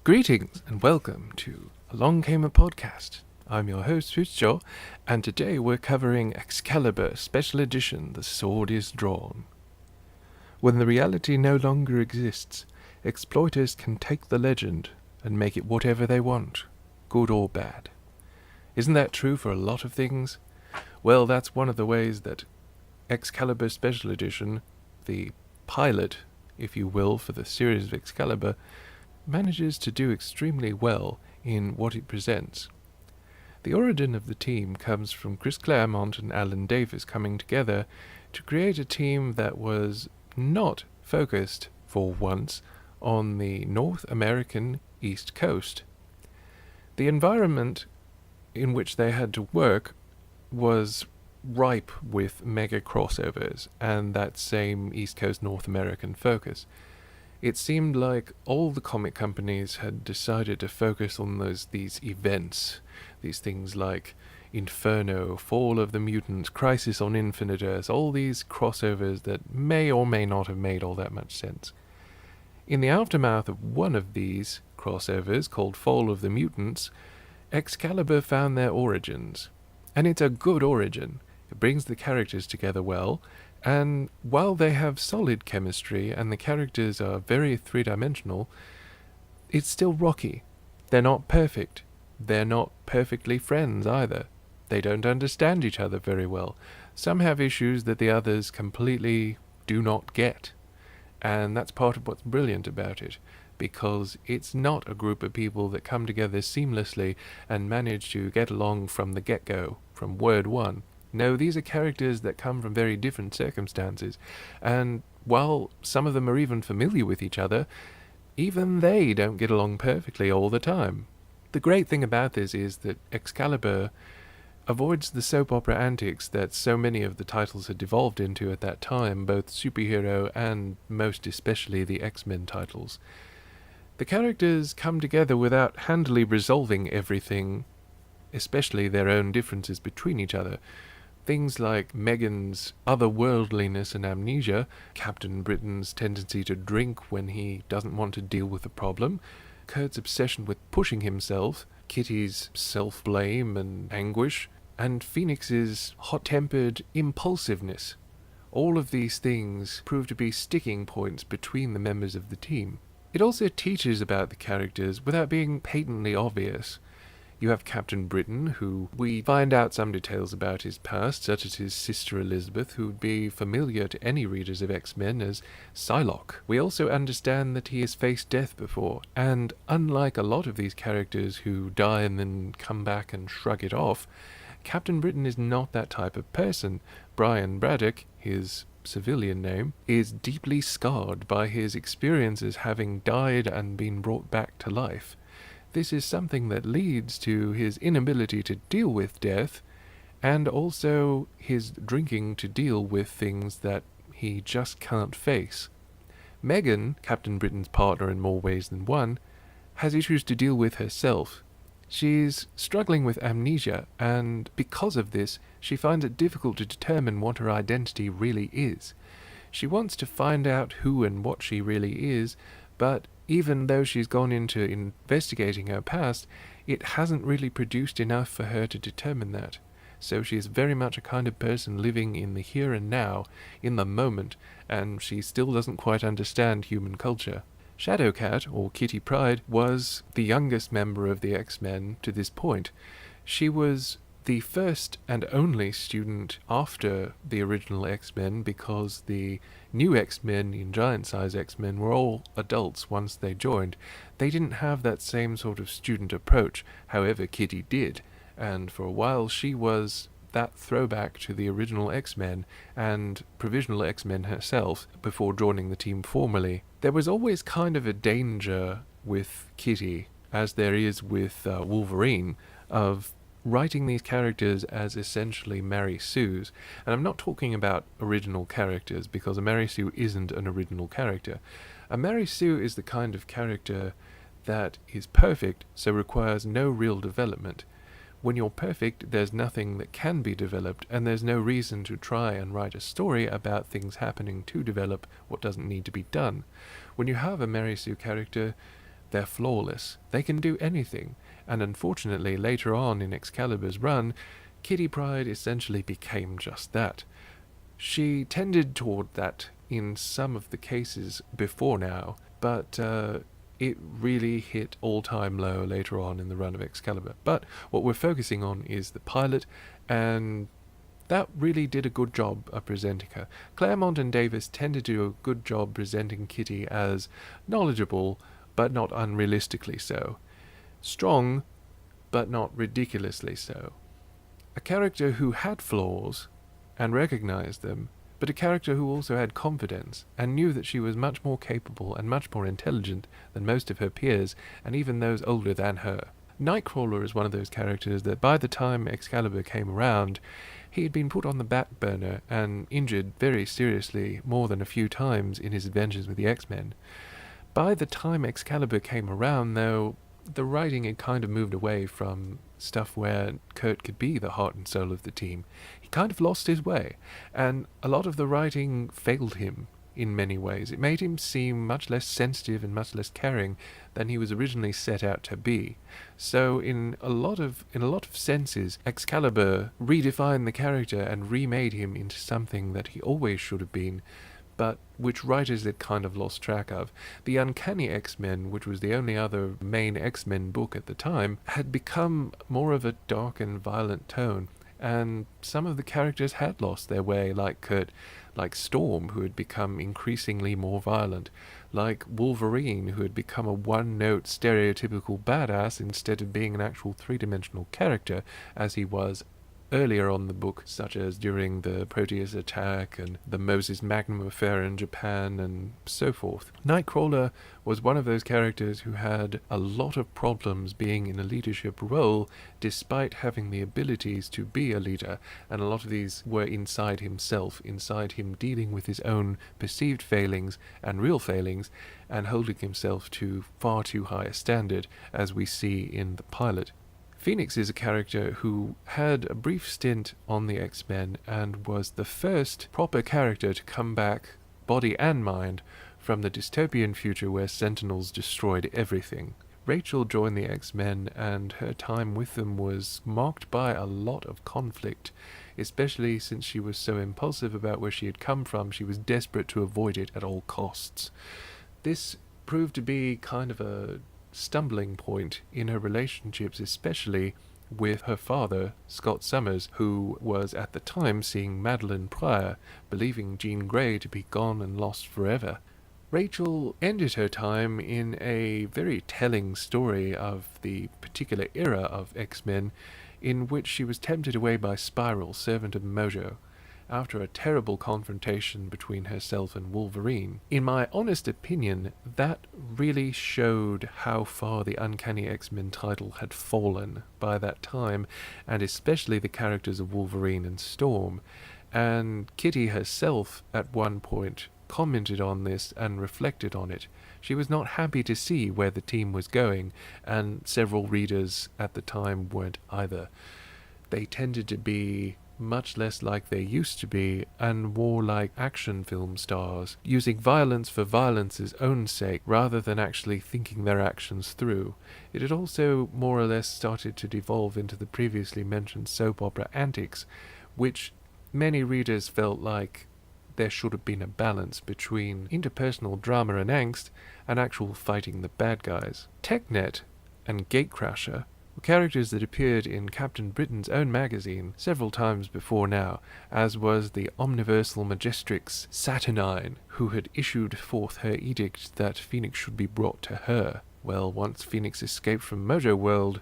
Greetings and welcome to Along Came a Podcast. I'm your host, Futsjo, and today we're covering Excalibur Special Edition, The Sword is Drawn. When the reality no longer exists, exploiters can take the legend and make it whatever they want, good or bad. Isn't that true for a lot of things? Well, that's one of the ways that Excalibur Special Edition, the pilot, if you will, for the series of Excalibur, manages to do extremely well in what it presents. The origin of the team comes from Chris Claremont and Alan Davis coming together to create a team that was not focused, for once, on the North American East Coast. The environment in which they had to work was ripe with mega crossovers and that same East Coast North American focus. It seemed like all the comic companies had decided to focus on these events, these things like Inferno, Fall of the Mutants, Crisis on Infinite Earths, all these crossovers that may or may not have made all that much sense. In the aftermath of one of these crossovers, called Fall of the Mutants, Excalibur found their origins. And it's a good origin. It brings the characters together well, and while they have solid chemistry and the characters are very three-dimensional, it's still rocky. They're not perfect. They're not perfectly friends either. They don't understand each other very well. Some have issues that the others completely do not get. And that's part of what's brilliant about it, because it's not a group of people that come together seamlessly and manage to get along from the get-go, from word one. No, these are characters that come from very different circumstances, and while some of them are even familiar with each other, even they don't get along perfectly all the time. The great thing about this is that Excalibur avoids the soap opera antics that so many of the titles had devolved into at that time, both superhero and most especially the X-Men titles. The characters come together without handily resolving everything, especially their own differences between each other. Things like Megan's otherworldliness and amnesia, Captain Britain's tendency to drink when he doesn't want to deal with a problem, Kurt's obsession with pushing himself, Kitty's self-blame and anguish, and Phoenix's hot-tempered impulsiveness. All of these things prove to be sticking points between the members of the team. It also teaches about the characters without being patently obvious. You have Captain Britain, who we find out some details about his past, such as his sister Elizabeth, who would be familiar to any readers of X-Men as Psylocke. We also understand that he has faced death before, and unlike a lot of these characters who die and then come back and shrug it off, Captain Britain is not that type of person. Brian Braddock, his civilian name, is deeply scarred by his experiences having died and been brought back to life. This is something that leads to his inability to deal with death, and also his drinking to deal with things that he just can't face. Megan, Captain Britain's partner in more ways than one, has issues to deal with herself. She's struggling with amnesia, and because of this, she finds it difficult to determine what her identity really is. She wants to find out who and what she really is, but even though she's gone into investigating her past, it hasn't really produced enough for her to determine that. So she is very much a kind of person living in the here and now, in the moment, and she still doesn't quite understand human culture. Shadowcat, or Kitty Pryde, was the youngest member of the X-Men to this point. She was the first and only student after the original X-Men, because the new X-Men in Giant Size X-Men were all adults once they joined. They didn't have that same sort of student approach, however Kitty did, and for a while she was that throwback to the original X-Men and Provisional X-Men herself before joining the team formally. There was always kind of a danger with Kitty, as there is with Wolverine, of writing these characters as essentially Mary Sue's. And I'm not talking about original characters, because a Mary Sue isn't an original character. A Mary Sue is the kind of character that is perfect, so requires no real development. When you're perfect, there's nothing that can be developed, and there's no reason to try and write a story about things happening to develop what doesn't need to be done. When you have a Mary Sue character, they're flawless. They can do anything. And unfortunately, later on in Excalibur's run, Kitty Pryde essentially became just that. She tended toward that in some of the cases before now, but it really hit all-time low later on in the run of Excalibur. But what we're focusing on is the pilot, and that really did a good job of presenting her. Claremont and Davis tended to do a good job presenting Kitty as knowledgeable, but not unrealistically so. Strong, but not ridiculously so. A character who had flaws and recognized them, but a character who also had confidence and knew that she was much more capable and much more intelligent than most of her peers, and even those older than her. Nightcrawler is one of those characters that by the time Excalibur came around, he had been put on the back burner and injured very seriously more than a few times in his adventures with the X-Men. By the time Excalibur came around, though, the writing had kind of moved away from stuff where Kurt could be the heart and soul of the team. He kind of lost his way, and a lot of the writing failed him in many ways. It made him seem much less sensitive and much less caring than he was originally set out to be. So in a lot of senses, Excalibur redefined the character and remade him into something that he always should have been, but which writers had kind of lost track of. The Uncanny X-Men, which was the only other main X-Men book at the time, had become more of a dark and violent tone, and some of the characters had lost their way, like Kurt, like Storm, who had become increasingly more violent, like Wolverine, who had become a one-note stereotypical badass instead of being an actual three-dimensional character, as he was earlier on the book, such as during the Proteus attack and the Moses Magnum affair in Japan and so forth. Nightcrawler was one of those characters who had a lot of problems being in a leadership role despite having the abilities to be a leader, and a lot of these were inside himself, inside him dealing with his own perceived failings and real failings and holding himself to far too high a standard, as we see in the pilot. Phoenix is a character who had a brief stint on the X-Men and was the first proper character to come back, body and mind, from the dystopian future where Sentinels destroyed everything. Rachel joined the X-Men, and her time with them was marked by a lot of conflict, especially since she was so impulsive about where she had come from. She was desperate to avoid it at all costs. This proved to be kind of a stumbling point in her relationships, especially with her father, Scott Summers, who was at the time seeing Madeline Pryor, believing Jean Grey to be gone and lost forever. Rachel ended her time in a very telling story of the particular era of X-Men, in which she was tempted away by Spiral, servant of Mojo, after a terrible confrontation between herself and Wolverine. In my honest opinion, that really showed how far the Uncanny X-Men title had fallen by that time, and especially the characters of Wolverine and Storm. And Kitty herself, at one point, commented on this and reflected on it. She was not happy to see where the team was going, and several readers at the time weren't either. They tended to be much less like they used to be, and more like action film stars, using violence for violence's own sake rather than actually thinking their actions through. It had also more or less started to devolve into the previously mentioned soap opera Antics, which many readers felt like there should have been a balance between interpersonal drama and angst and actual fighting the bad guys. TechNet and Gatecrasher were characters that appeared in Captain Britain's own magazine several times before now, as was the Omniversal Magistrix Saturnine, who had issued forth her edict that Phoenix should be brought to her. Well, once Phoenix escaped from Mojo World,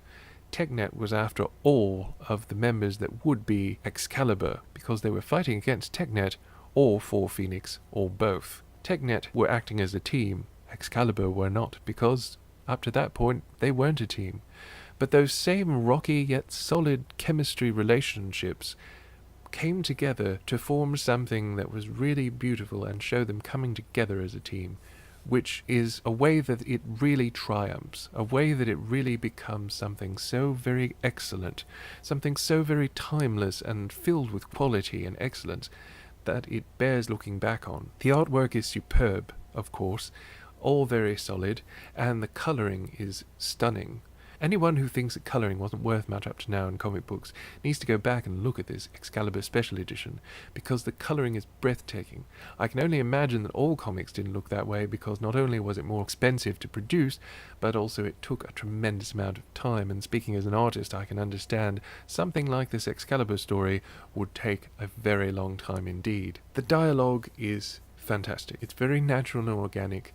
TechNet was after all of the members that would be Excalibur, because they were fighting against TechNet or for Phoenix, or both. TechNet were acting as a team, Excalibur were not, because up to that point they weren't a team. But those same rocky yet solid chemistry relationships came together to form something that was really beautiful and show them coming together as a team, which is a way that it really triumphs, a way that it really becomes something so very excellent, something so very timeless and filled with quality and excellence that it bears looking back on. The artwork is superb, of course. all very solid, and the colouring is stunning. Anyone who thinks that colouring wasn't worth much up to now in comic books needs to go back and look at this Excalibur Special Edition, because the colouring is breathtaking. I can only imagine that all comics didn't look that way, because not only was it more expensive to produce, but also it took a tremendous amount of time, and speaking as an artist, I can understand something like this Excalibur story would take a very long time indeed. The dialogue is fantastic. It's very natural and organic.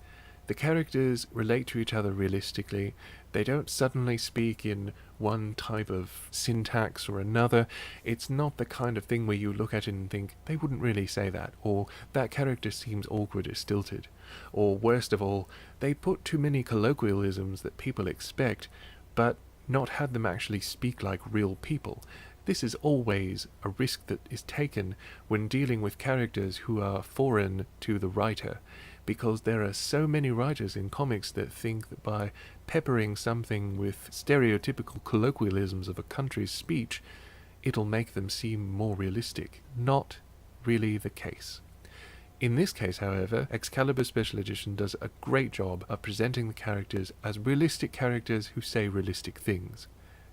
The characters relate to each other realistically. They don't suddenly speak in one type of syntax or another. It's not the kind of thing where you look at it and think, they wouldn't really say that, or that character seems awkward or stilted. Or worst of all, they put too many colloquialisms that people expect, but not had them actually speak like real people. This is always a risk that is taken when dealing with characters who are foreign to the writer, because there are so many writers in comics that think that by peppering something with stereotypical colloquialisms of a country's speech, it'll make them seem more realistic. Not really the case. In this case, however, Excalibur Special Edition does a great job of presenting the characters as realistic characters who say realistic things.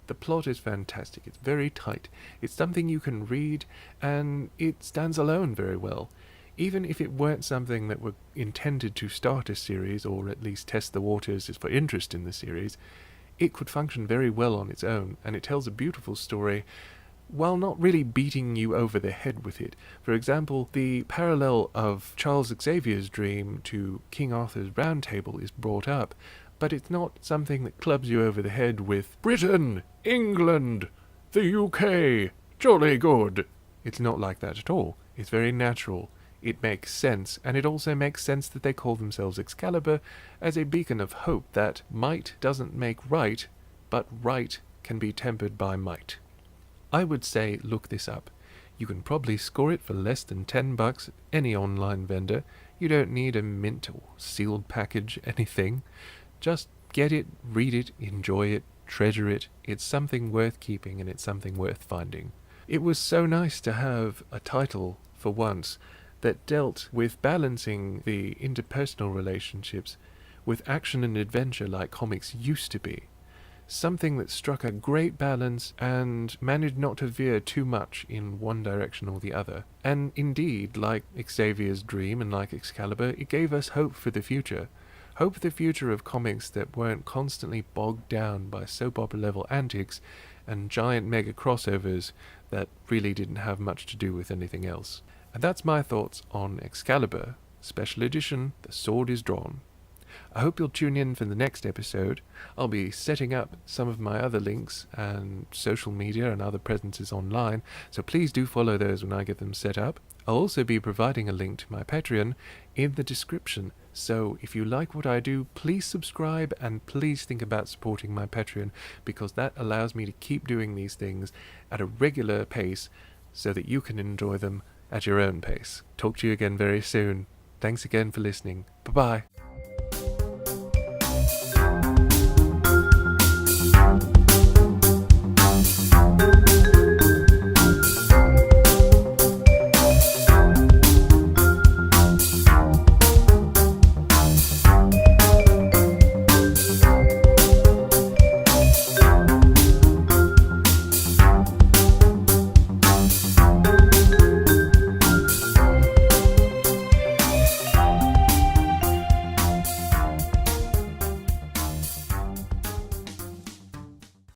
The plot is fantastic. It's very tight. It's something you can read, and it stands alone very well. Even if it weren't something that were intended to start a series, or at least test the waters for interest in the series, it could function very well on its own, and it tells a beautiful story while not really beating you over the head with it. For example, the parallel of Charles Xavier's dream to King Arthur's Round Table is brought up, but it's not something that clubs you over the head with Britain, England, the UK, jolly good. It's not like that at all. It's very natural. It makes sense, and it also makes sense that they call themselves Excalibur as a beacon of hope that might doesn't make right, but right can be tempered by might. I would say look this up. You can probably score it for less than $10 at any online vendor. You don't need a mint or sealed package, anything. Just get it, read it, enjoy it, treasure it. It's something worth keeping, and it's something worth finding. It was so nice to have a title, for once, that dealt with balancing the interpersonal relationships with action and adventure like comics used to be. Something that struck a great balance and managed not to veer too much in one direction or the other. And indeed, like Xavier's dream and like Excalibur, it gave us hope for the future. Hope for the future of comics that weren't constantly bogged down by soap opera level antics and giant mega crossovers that really didn't have much to do with anything else. And that's my thoughts on Excalibur, Special Edition, The Sword is Drawn. I hope you'll tune in for the next episode. I'll be setting up some of my other links and social media and other presences online, so please do follow those when I get them set up. I'll also be providing a link to my Patreon in the description, so if you like what I do, please subscribe and please think about supporting my Patreon, because that allows me to keep doing these things at a regular pace so that you can enjoy them at your own pace. Talk to you again very soon. Thanks again for listening. Bye-bye.